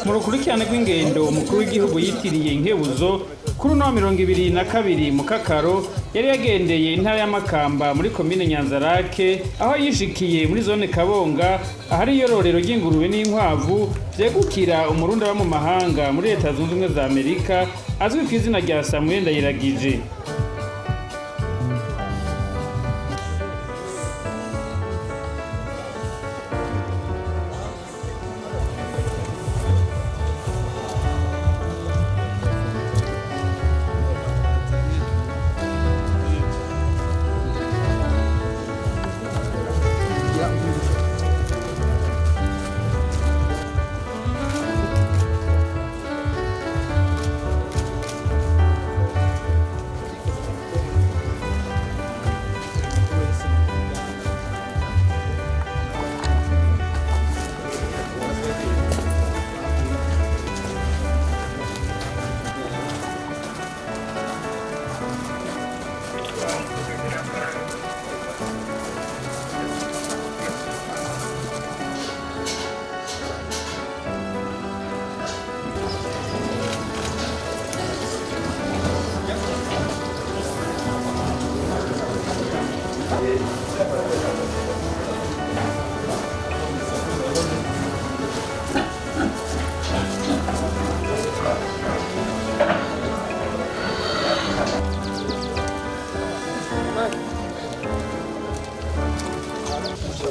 mu rukurikirane rw'ingendo umukuru w'igihugu yitiriye inkebuzo kuri no 22 mu Kakaro yari yagendeye intara ya Makamba muri komine Nyanzarake aho yishikiye muri zone Kabonga ahari yororero ry'ingurube n'inkwavu vyegukira umurundi aba mu mahanga muri Leta Zunze Ubumwe za Amerika azwi ku izina rya Samuel Ndayiragije.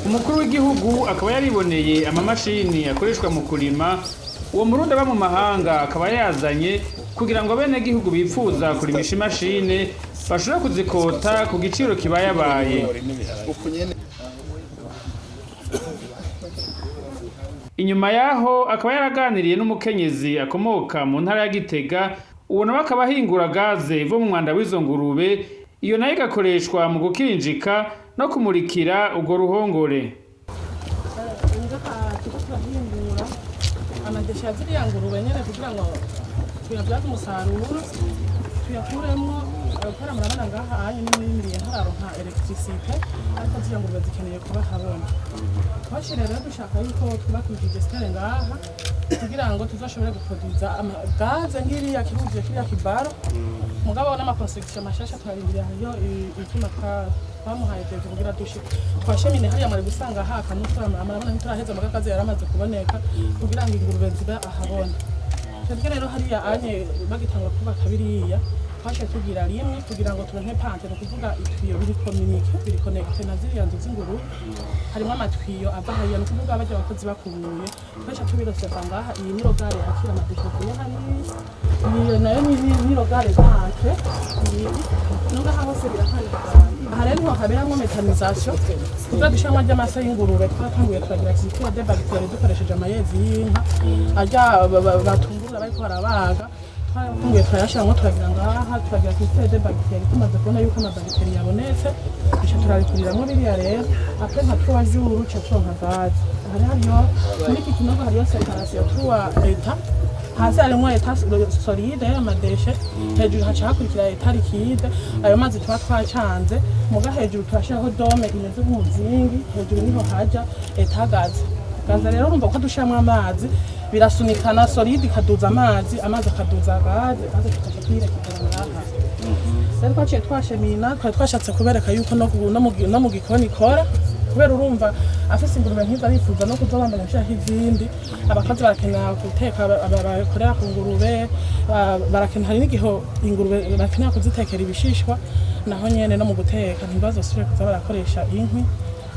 Umukuru w'igihugu akaba yariboneye amamashini akoreshwa mu kurima uwo murundi aba mu mahanga akaba yazanye kugira ngo bene gihugu bipfuza kurimisha imashine bashobora kuzikota ku giciro kibayabaye. Inyuma yaho akaba yaraganiriye n'umukenyezi akomoka mu ntara ya Gitega uwo nawe akaba ahingura gaze ivo mu mwanda w'izo ngurube iyo nayo igakoreshwa mu gukinjika no kumurikira ugo ruhongore. Amadesha ziriya ngurube nyene kugira ngo tuyabyaze umusaruro tuyakuremo gukora murabona ngaha anye n'imiriye hararonka electricité ariko ziriya ngurube zikeneye kuba habona. Twashire rero dushaka yuko twubakishije stele ngaha kugira ngo tuzoshobore guproduza gaze ngiriya kiruje kiriya kibaro mugabo n'amaconstruction mashasha twarindiriye yo ikima bamuhaye deje kugira dushike twashemine hariya muri gusanga haka n'utwara amarabona nturaheza magakazi yaramaze kuboneka kugira ngo ingurube ziba ahabona. Twebwe rero hariya anye bagitanga kubaka biriya twashe tugira rimwe kugira ngo turonke pante no kuvuga itwiyo biri communique biri connecte na ziriya nzu z'ingurube harimo amatwiyo ava hariya no kuvuga abaje abakozi bakubuye twashe tubirose ngaha iyi ni rogare akira amadeshe hano iyi nayo ni rogare zake nunga hose birakana harimo haberamo metanisation kugira dushama ry'amasa y'ingurube twatanguye twagira cyitwa de bacteria dukoresheje amayezi y'inka ajya batungura bariko barabaga twafunguye turayashiramo turagira ngaha turagira cyitwa de bacteria tumaze kubona yuko amabacteria yabonetse bisha turabikuriramo biriya rero après nka trois jours cyo tonka gaze hariyo muri iki kinogo hariyo separation trois états hasi harimo eta solide y'amadeshe hejuru haca hakurikira eta liquide ayo mazi tuba twacanze muga hejuru turashiraho dome imeze nk'umuzingi hejuru niho haja eta gaze rero urumva ko dushiramo amazi birasunikana solide ikaduza amazi akaduza gaze tukaca tuyirekera ngaha rero twaciye twashemina twashatse kubereka yuko no mu gikoni ikora kubera urumva afise ingurube nkiza bifuza no kuzobandanya gushaka izindi abakozi barakenera guteka bakorera ku ngurube barakenera hari n'igiho ingurube barakenera kuzitekera ibishishwa naho nyene no mu guteka ntibazosubire kuza barakoresha inkwi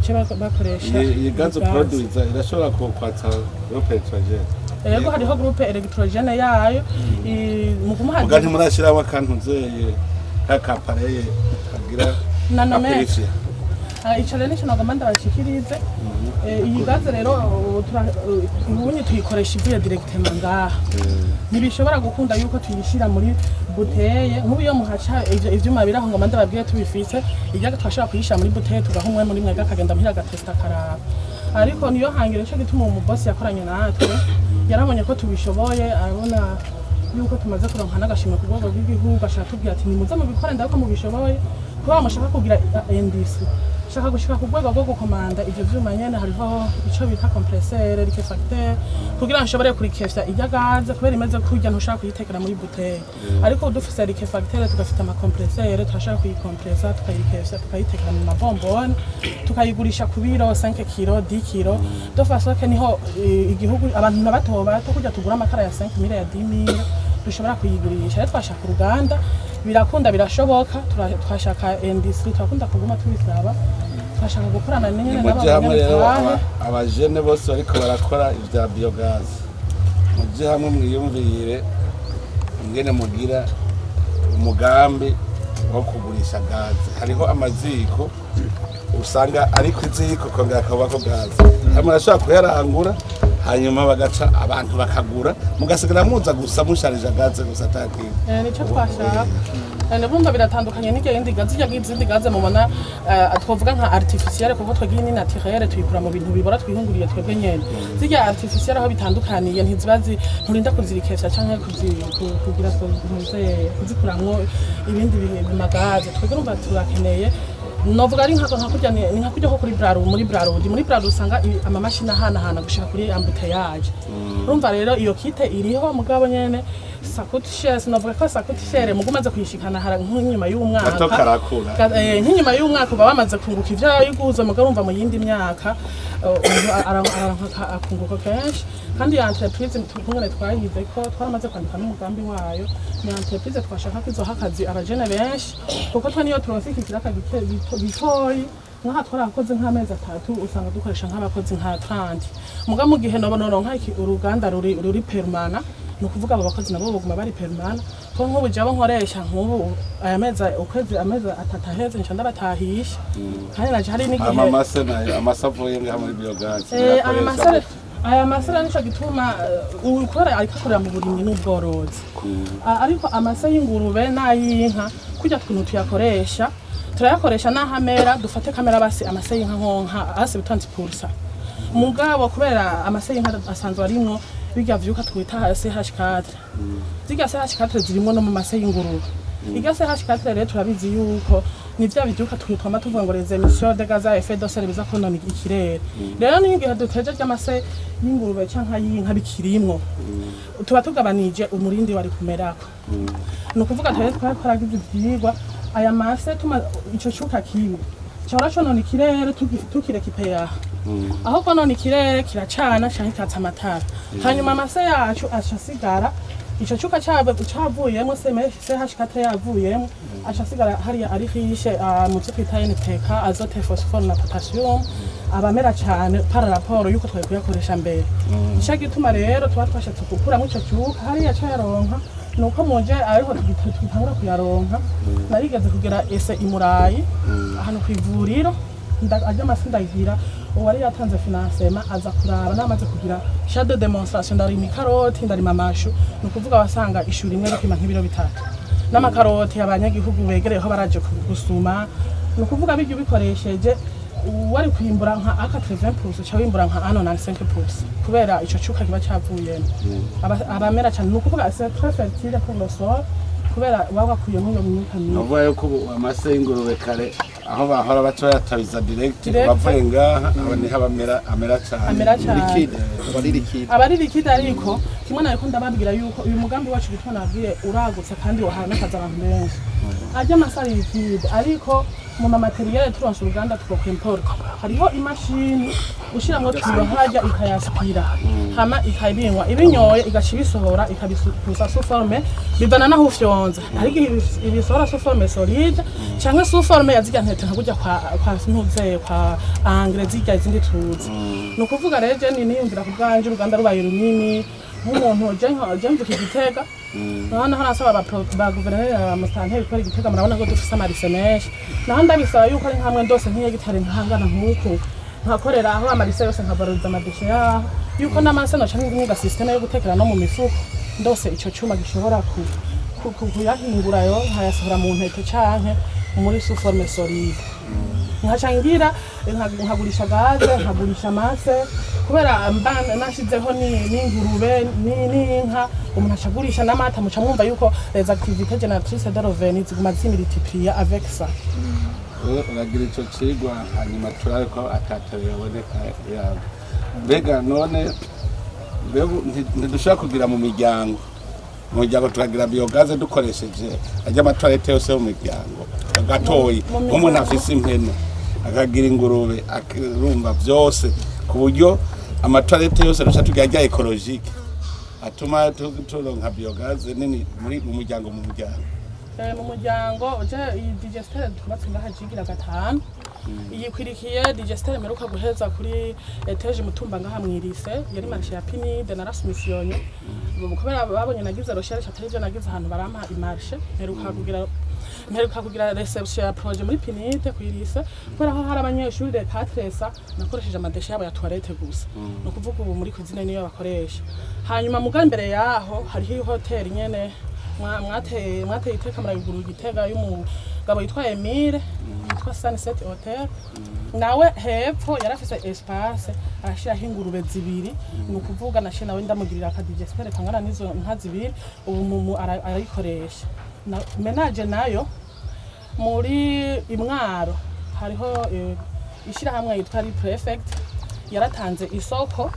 cyo bakoresha iyi gaze produce irashobora kwatsa groupe étrangère yego hariho groupe électrogène yayo mu kumuha ugandi murashiraho akantu zeye kakapareye kagira nanomètre ico rero nico nagomba ndabashikirize iyi gaze rero ubunye tuyikoresha ivuye directement ngaha ntibishobora gukunda yuko tuyishira muri buteye nk'ubu iyo muhaca ivyuma biraho ngomba ndababwiye tubifise iryaga twashaka kuyishira muri buteye tugahumwe muri mwega kagenda muhira gatesta karaba ariko niyo hangire cyo gituma umu boss yakoranye natwe yarabonye ko tubishoboye arabona yuko tumaze kuronka n'agashimwe ku rwego rw'igihugu ashaka tubwira ati nimuze mu bikore ndako mu bishoboye kuba mushaka kugira indisi shaka gushika ku rwego rwo gukomanda ivyo vyuma nyene hariho ico bita compresseur liquefacteur kugira ngo nshobore kurikefya irya gaze kubera imeze kurya ntushaka kuyitekera muri bouteille ariko dufise liquefacteur tugafite ama compresseur turashaka kuyikompressa tukayikefya tukayitekera mu mabombone tukayigurisha ku biro 5 kilo 10 kilo de façon que niho igihugu abantu nabato kujya tugura amakara ya 5,000 ya 10,000 dushobora kuyigurisha rero twashaka uruganda birakunda birashoboka twashaka industry twakunda kuguma tubisaba twashaka gukorana n'nyene n'abantu abajene bose bariko barakora ivya biogaz muje hamwe mwiyumvire ingene mugira umugambi wo kugurisha gaze hariho amaziko usanga ari kwiziko kongera akabako gaze hamwe arashobora kuyarangura hanyuma bagaca abantu bakagura mugasigara muza gusa musharije gaze gusa atakiye nico twashaka Bumva biratandukanye n'igindi gaze y'izindi gaze mubona twovuga nka artificielle kuko twegi ni naturelle tuyikura mu bintu bibora twihunguriye twebwe nyene zirya artificielle aho bitandukaniye ntizibazi nturinda kuzirikesha canke kugira kuzikuramwo ibindi bimagaze twebwe urumva turakeneye novuga ari nka kurya ni nka kujya ko kuri muri Brarud usanga amamashini ahana gushika kuri embouteillage urumva rero iyo kite iriho mugabo nyene sakutishere novuga ko sakutishere mugumaze kuyishikana nk'inyuma y'umwaka nk'inyuma y'umwaka uba bamaze kunguka ivyo yiguze mugabo urumva mu yindi myaka akunguka kenshi kandi ya entreprise tukungane twayize ko twaramaze kwandika n'umugambi wayo ni entreprise twashaka kizoha akazi abajene benshi kuko twa niyo turonse ikiraka bitoyi nka twarakoze nk'amezi 3 usanga dukoresha nk'abakozi nka 30 muga mu gihe noronka uruganda ruri permanent no kuvuga abo bakozi nabo baguma bari permanent ko nk'ubu jabo nkoresha nk'ubu aya mezi ukwezi amezi 3 aheze nca ndabatahisha kandi naje hari n'igihe amasavuye ngaha muri biogaz aya masara nico gituma ukora ayikakorera mu burimyi n'ubworozi ariko amasa y'ingurube n'ayinka kujya twintu tuyakoresha turayakoresha n'ahamera dufate kamera basi amasa y'inka nkonka hasi 20%. Mugabo kubera amasa y'inka asanzwe arimwo biga vyuka twita CH4. Ziga CH4 zirimo no mu masa y'ingurube. Iga CH4 rero turabizi yuko ni vya biduka twitwa tuvuga ngo les émissions de gaz à effet de serre biza konona ikirere. Rero n'ingihe duteje ry'amase y'ingurube canka y'inka bikirimwo. Tuba tugabanije umurindi wari kumerako. No kuvuga twaragize ivyigwa aya mase tuma ico cyuka kimwe cyora conona ikirere tukirekipeya aho konona ikirere kiracana canke katsa amatara hanyuma amase yacu acasigara ico cyuka cavuyemo CH4 yavuyemo acasigara hariya ari hishe mu cyo twita NPK azote phosphore na potassium abamera cyane par rapport yuko twaye kuyakoresha mbere ico gituma rero twashatse gukuramo ico cyuka hariya cyaronka nuko muje ariho twitangura kuyaronka narigeze kugera ese imurayi hano kwivuriro aje masindagira uwari yatanze financement aza kuraba namaze kugira shadow demonstration ndari mi karoti ndari mamashu nukuvuga wasanga ishuri imwe rikima nk'ibiro bitatu n'amakaroti abanyagihugu begereyeho baraje gusuma nukuvuga bijye bikoresheje wari kwimbura nka aka 30% cyo wimbura nka 95% kubera ico cyuka kiba cyavuyemo abamera cyane nukuvuga c'est très fertile pour le sol kubera wagakuye mu myuka myinshi navuga yuko amase y'ingurube kare aho bahora bato yatabiza direct bavuye ngaha abane amera cyane abari likide ariko kimwe nayo ndababwira yuko uyu mugambi wacu bitwa nabwiye uragutse kandi wahana kaza abantu benshi ajya amasari likide ariko mu materiel turonse uruganda twokimporta hariho imashini ushiramwo tuba hajya ikayaspira hama ikabinwa ibinyoye igacibisohora ikabisukuza sous forme bibana naho ufyonza ariko ibisohora sous forme solide cyangwa sous forme yazijya ntete nkajya kwa ntuze kwa engrais zijya izindi tuzi no kuvuga rero je niyumvira kubwanje uruganda rubaye runini nk'umuntu je mvuka igitega none harasaba ba guverineri mustanteri ko igitega murabona ko dufise amarise menshi naho ndabisaba yuko ari nkamwe ndose nkiye gitare nkangana nkuko nkakorera aho amarise yose nkavaruza amadeshe yaho yuko n'amase no canke nk'uga system yo gutekera no mu mifuko ndose ico cuma gishobora kuyahingura yo hayasohora mu ntete canke muri sous forme solide nkacangira nkagurisha gaze nkagurisha amase kubera mbana nashizeho n'ingurube n'inka umuntu acagurisha n'amata muca mwumva yuko les activités génératrices de revenus ziguma zimultiplier avec ça uragira icyo kigwa hanyuma turabe ko atatari yaboneka yabo mbega none ntidushobora kugira mu miryango tukagira biyogaze dukoresheje ajya amatwarete yose mu miryango gatoyi nk'umuntu afise impene akagira ingurube akirumva byose ku buryo amatwarete yose dushaka tugira ajya ekologike atuma turonka biyogaze nini mu muryango mu muryango iyi digestere tubatse ngaha jigira 5 iyikwirikiye digestere meruka guheza kuri etage mutumba ngaha mwirise yari marshe ya Pinide na Rasmusione kubera babonye nagize recherche atari byo nagize ahantu barampa imarshe meruka kugira reception ya projet muri Pinide kwirise kubera aho hari abanyeshuri de 4 nakoresheje amadeshe yabo ya toilette gusa no kuvuga ubu muri cuisine niyo bakoresha hanyuma muga imbere yaho hariho hotel nyene mwateye iteka murabiguru Gitega y'umugabo yitwa Emile yitwa Sunset Hotel nawe hepfo yarafise espace arashiraho ingurube zibiri ni ukuvuga nashe nawe ndamugirira akadigespere kangana nizo nka zibiri ubu arayikoresha menage nayo muri Imwaro hariho ishirahamwe yitwa Prefect yaratanze isoko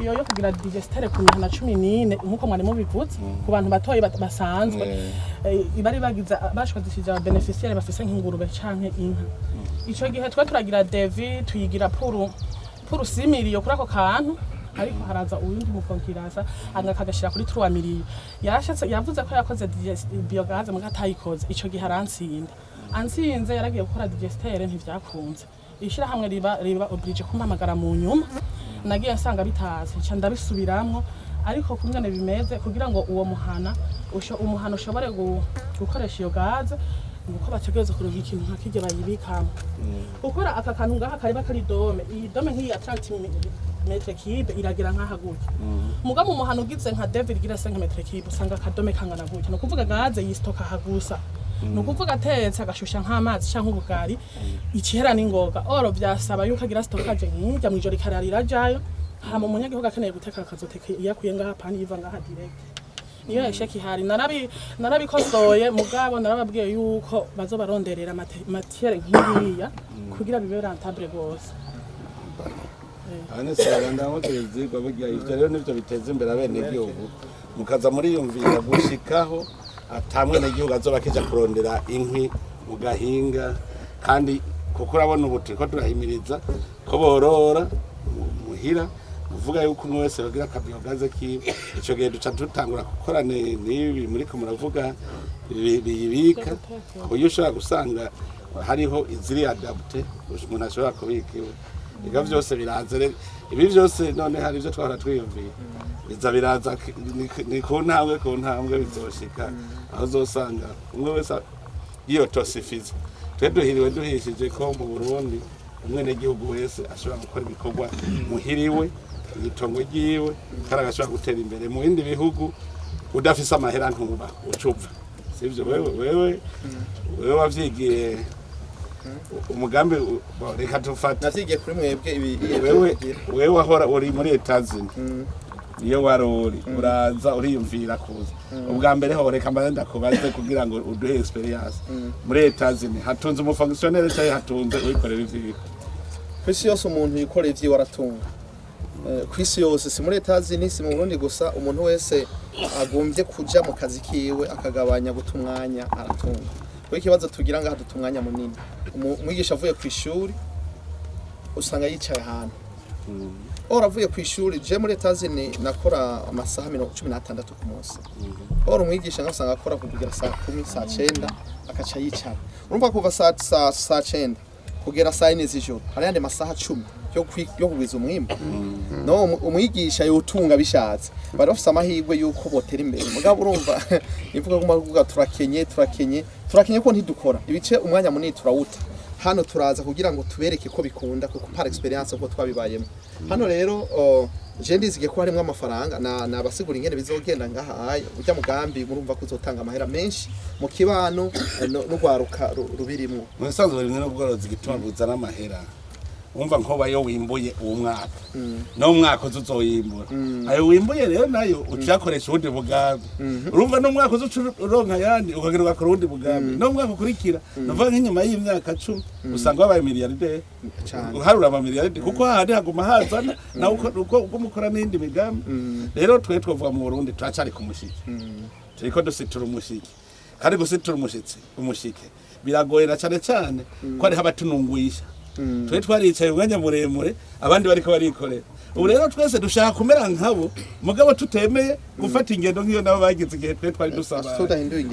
iyo yo kugira digestere ku 114 nkuko mwari mubivutse ku bantu batoyi basanzwe ibari bagiza bashwadishije beneficiaire bafise nk'ingurube canke inka ico gihe twa turagira devi tuyigira pour 6 million kuri ako kantu ariko haraza uwundi mukonkirasa angakagashira kuri 3 million yarashatse yavuze ko yakoze biogaze mugatayikoze ico gihe ansinze yaragiye gukora digestere ntivyakunze ishira hamwe riba oblige kumpamagara mu nyuma nagiye nsanga bitazi nca ndabisubiramwo ariko kungane bimeze kugira ngo uwo umuhana ushobore gukoresha iyo gaze nuko bategereza kuronka ikintu nkakije bayibikamo ukora aka kantu ngaha kariba kari dome iyi dome nk'iyi attractive metre cube iragira nkaha gutya muga mu muhana ugize nka David gira 5 metre cube usanga akadome kangana gutya no kuvuga gaze yistoka hagusa no kuvuga atetse agashusha nk'amazi canke ubugari ikihera n'ingoga oro byasaba yuko agira stockage nk'ijya mu ijoro ikararira jayo hama umunyagihugu akeneye guteka akazoteka iyakuye ngaha pani yiva ngaha direct niyo yasheki hari narabikosoye mugabo narababwiye yuko bazobaronderera matière nk'iriya kugira bibe rentable gose ane saranda aho tuzigwa burya ivyo rero nivyo biteza imbere abene gihugu mukaza muri yumvira gushikaho atamwe n'igihugu azoba kija kurondera inkwi mu gahinga kandi kuko urabona ubuti ko turahimiriza ko borora muhira uvuga yuko umwe wese bagira akabiyogaze kiwe ico gihe duca dutangura gukora n'ibi muri ko muravuga biyibika uyu ushobora gusanga hariho iziri adapte umuntu ashobora kubika iwe biga vyose biraza ibi vyose none hari ivyo twahora twiyumviye biza biraza ni ku ntambwe bizoshika aho uzosanga umwe wese iyo tosifiza duhiriwe duhishije ko mu Burundi umwene gihugu wese ashobora gukora ibikorwa muhiriwe itongo ryiwe kandi agashobora gutera imbere mu bindi bihugu udafise amahera ntuba ucupfa sivyo wewe wavyigiye umugambi reka tufata navyigiye kuri mwebwe wewe wahora uri muri Etats-Unis iyo waruri uraza uriyumvira kuza ubwa mbere ho reka mbanda kubaze kugira ngo uduhe experience muri Etats-Unis hatunze umufonctionnaire cyangwa hatunze uyikorera ivyo kwisi yose umuntu yikorera ivyo waratunga kwisi yose si muri Etats-Unis si mu Burundi gusa umuntu wese agombye kuja mu kazi kiwe akagabanya gutumwanya aratunga ko ikibazo tugira ngaha dutumwanya munini umwigisha avuye ku ishuri usanga yicaye ahantu oravuye ku ishuri je muri Etats-Unis nakora amasaha 16 ku munsi ora umwigisha ngasanga akora kugira saa 10 saa 9 akaca yicara urumva kuva saa 9 kugera saa 4 z'ijoro hari yandi masaha 10 yo kugwiza umwimbo no umwigisha yotunga bishatse bari bafite amahirwe yuko botera imbere mugabo urumva ivuga ko mavuga turakenye ko ntidukora ibice umwanya munini turawuta hano turaza kugira ngo tubereke ko bikunda kuko par experience ko twabibayemo hano rero je ndizige ko harimo amafaranga na abasigura ingene bizogenda ngaha ujya mugambi murumva ko uzotanga amahera menshi mu kibano no gwaruka rubirimo musanzwe rimwe n'ubworozi gituma buzana amahera umva nkoba yo wimbuye uwo mwaka no mwaka uzoyimbura ayo wimbuye rero nayo ucakoresha ubundi bugambi urumva no mwaka uronka yandi ukageruka ku rundi bugambi no mwaka ukurikira navuga nk'inyuma y'imyaka 10 usanga babaye miliyaride uharura ama miliyaride kuko handi haguma hazana nawe uko mukora n'indi migambi rero twe twavuga mu Burundi turacari ku mushiki turiko dusitura umushiki kandi gusitura umushike biragoyera cyane cyane ko ari habatununguisha twe twaricaye umwanya muremure abandi bariko barikorera ubu rero twese dushaka kumera nkabo mugabo tutemeye gufata ingendo nk'iyo nabo bagize igihe twe twari dusaba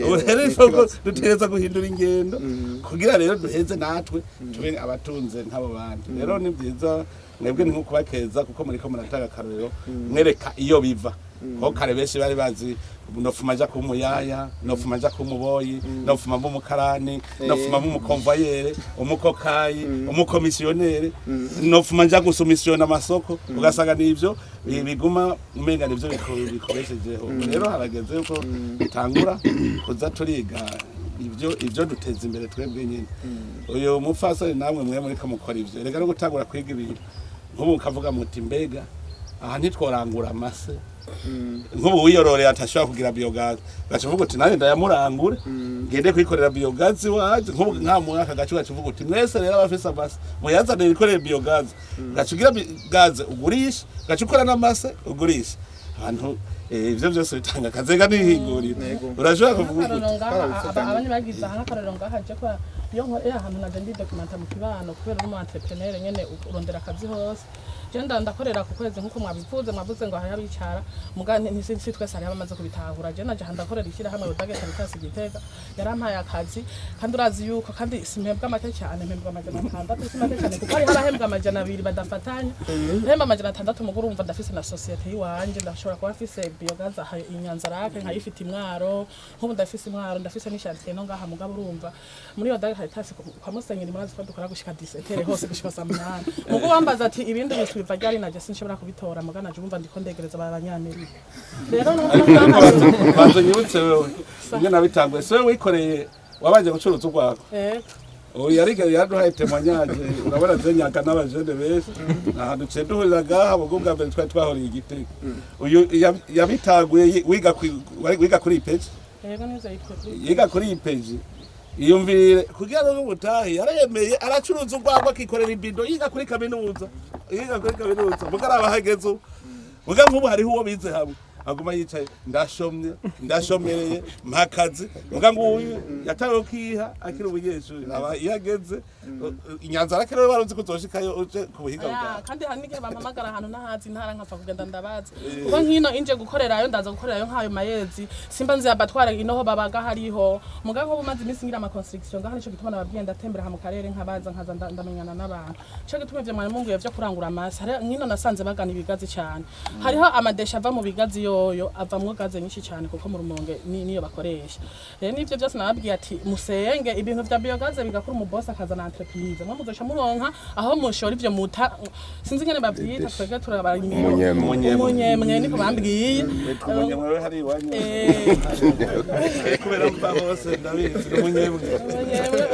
ubu rero ifoko dutereza guhindura ingendo kugira rero duheze natwe tube abatunze nk'abo bandi rero ni byiza mwebwe ni nko kubakeza kuko muriko muratanga akarorero mwereka iyo biva ko kare benshi bari bazi nofuma ja ku muyaya nofuma ja ku muboyi nofuma mu mukarani nofuma mu mukonvoyere umukokayi umukomisiyonere nofuma ja gusumisiona amasoko ugasanga nivyo biguma umenga nivyo bikoreshejeho rero harageze ko bitangura kuza turiga ivyo duteza imbere twebwe nyine uyo mufasoni namwe mwe muri ko mukora ivyo rega no gutangura kwiga ibintu nk'ubu kavuga muti mbega aha ntitworangura amase nk'ubu wiyororeye atashobora kugira biogazi gacuvuga uti nane ndayamurangure ngende kwikorera biogazi waje nk'ubu nka mwaka gacuvuga uti mwese rero abafisa amase muyazanire ikorera biogazi gacugira gaze ugurisha gacukora n'amase ugurisha abantu ivyo byose bitanga kazega n'ihingurira urashobora kuvuga abandi bagize aha akarero ngaha je kwa iyo nkore ahantu naje ndi documenta mu kibano kubera umu entrepreneur nyene urondera akazi hose je ndakorera ku kwezi nkuko mwabivuze ngo hari abicara mugane ntisi twese ari abamaze kubitahura je naje ndakorera ikira hamwe udageta bitasi gitega yarampaye akazi kandi urazi yuko kandi simpembwa amate cyane mpembwa amajana 6 simate cyane kuko ari harahembwa amajana 2 badafatanya mpembwa amajana 6 muguru umva ndafise na societe yiwanje ndashobora kuba afise biogaza inyanza rake nkayifite imwaro nkubu ndafise imwaro ndafise n'ishantier no ngaha mugabo urumva muri yo dageta bitasi kwa musenyeri murazi ko dukora gushika 17 hose gushika 8 mugo wambaza ati ibindi biva ryari naje sinshobora kubitora mugana je umva ndiko ndegereza abanyamerika rero banzo nyibutse wewe ingene nabitanguye so wikoreye wabaje gucuruza urwako yari yaduhaye temanyaje urabona zenyaga n'abajene bese ahantu cye duhurira gaha bugubwa mbere twahoriye igitego uyu yabitaguye wiga kuri page yiga kuri page iyumvire kugira ngo ubutahi yaremeye aracuruza urwagwa akikorera ibido yiga kuri kaminuza mugaraba hageze muga nk'ubu hariho uwo bize hamwe aguma yicaye ndashomereye mpakazi muga nguyu yatawe kiha akiri ubunyeshuri aba yageze inyanza rakere baruzi kuzoshikayo uje kubuhiga bwa kandi hari n'igihe bampamagara ahantu nahazi ntara nkapfa kugenda ndabaza kuko nkino inje gukorerayo ndaza gukorerayo nkayo mayezi simba nzi abatwara inoho babaga hariho muga nko bumaze iminsi ngira ama construction ngaho nico gituma nababwiye ndatembera ha mu karere nkabaza nkaza ndamenyana n'abantu cyo gituma ivyo mwari munguye vyo kurangura amasi hari nkino nasanze bagana ibigazi cyane hariho amadesha ava mu bigazi yoyo avamwo gaze nyinshi cyane kuko mu rumonge niyo bakoresha rero nivyo byose nababwiye ati musenge ibintu vya biogaze bigakora mu boss akazana entreprise mwe muzoca muronka aho mushora ivyo muta sinzi ngene bavyita twege turabamunyemwe niko bambwiye umunyemwe hari iwanyu kubera mba hose ndabizi umunyemwe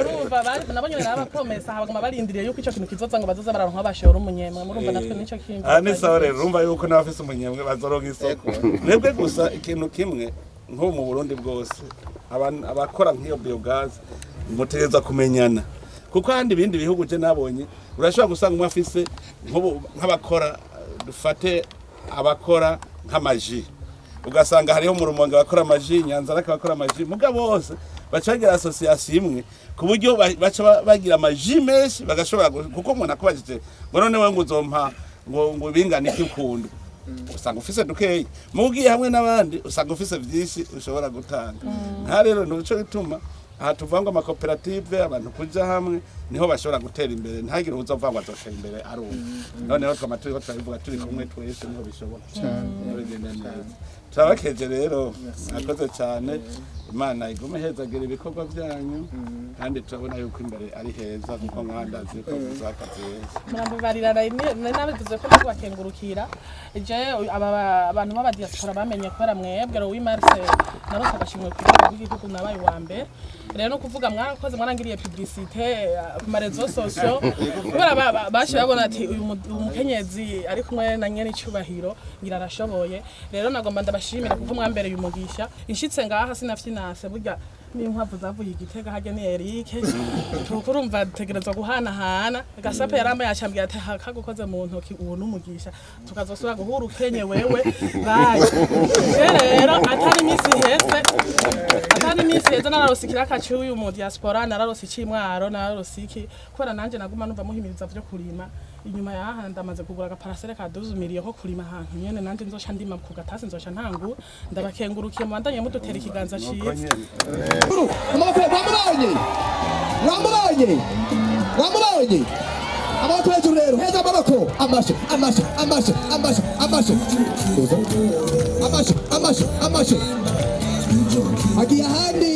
urumva nabonye naba promesa habagoma barindiriye yuko ico kintu kizoza ngo bazoza bararonka bashora umunyemwe murumva natwe nico kintu ni sore urumva yuko n'abafise umunyemwe bazoronka isoko nebwe gusa ikintu kimwe nko mu Burundi bwose abakora nk'iyo biogaze mutegeza kumenyana kuko handi ibindi bihugu je nabonye urashobora gusanga umwe afise nk'abakora dufate abakora nk'amaji ugasanga hariho mu Rumonge bakora amaji Nyanza raka bakora amaji mugabo bose bacagira association imwe ku buryo baca bagira amaji menshi bagashobora kuko umuntu akubajije ngo none we nguzompa ngo bingana iki ukunda usanga ufise dukeyi mugiye hamwe n'abandi usanga ufise byinshi ushobora gutanga nta rero nico gituma aha tuvanga ama cooperative abantu kuja hamwe niho bashobora gutera imbere ntagire uzovanga azoshera imbere ari noneho twamaturi twabivuga turi kumwe twese niho bishobora cyane turabakeje rero akoze cyane Imana igume hezagira ibikorwa byanyu kandi turabona yuko imbere ari heza kuko mwandazi ko muzakazi heza murambabarira nabivuze ko ndakubakengurukira je abantu b'aba diaspora bamenye ko ara mwebwe Louis Marcel narose agashimwe kw'igihugu nabaye wa mbere rero no kuvuga mwarakoze mwarangiriye publicité ku marezo sociaux kubera bashi babona ati uyu mukenyezi ari kumwe na nyene icubahiro ngira arashoboye rero nagomba ndabashimira kuva mwambere uyu mugisha inshitse ngaha sinafyinase burya n'inkwavu zavuye igitega hajya ni Eric tukurumva tegerezwa guhanahana gasape yaramba yacambira ati hakagukoze mu ntoki ubu n'umugisha tukazosura guhura ukenye wewe baye rero atari misi heze nararosikira akacu uyu mu diaspora nararosi cimwaro nararosiki kubera nanje naguma numva muhimiriza byo kurima inyuma yaha ndamaze kugura agaparasere ka 12 miliyoni ko kurima ahantu nyene nanje nzoca ndima ku gatasi nzoca ntangu ndabakengurukiye mwandanye mudutera ikiganza ciye Ramubonye amaboko hejuru rero heza amaboko amashe agiye ahandi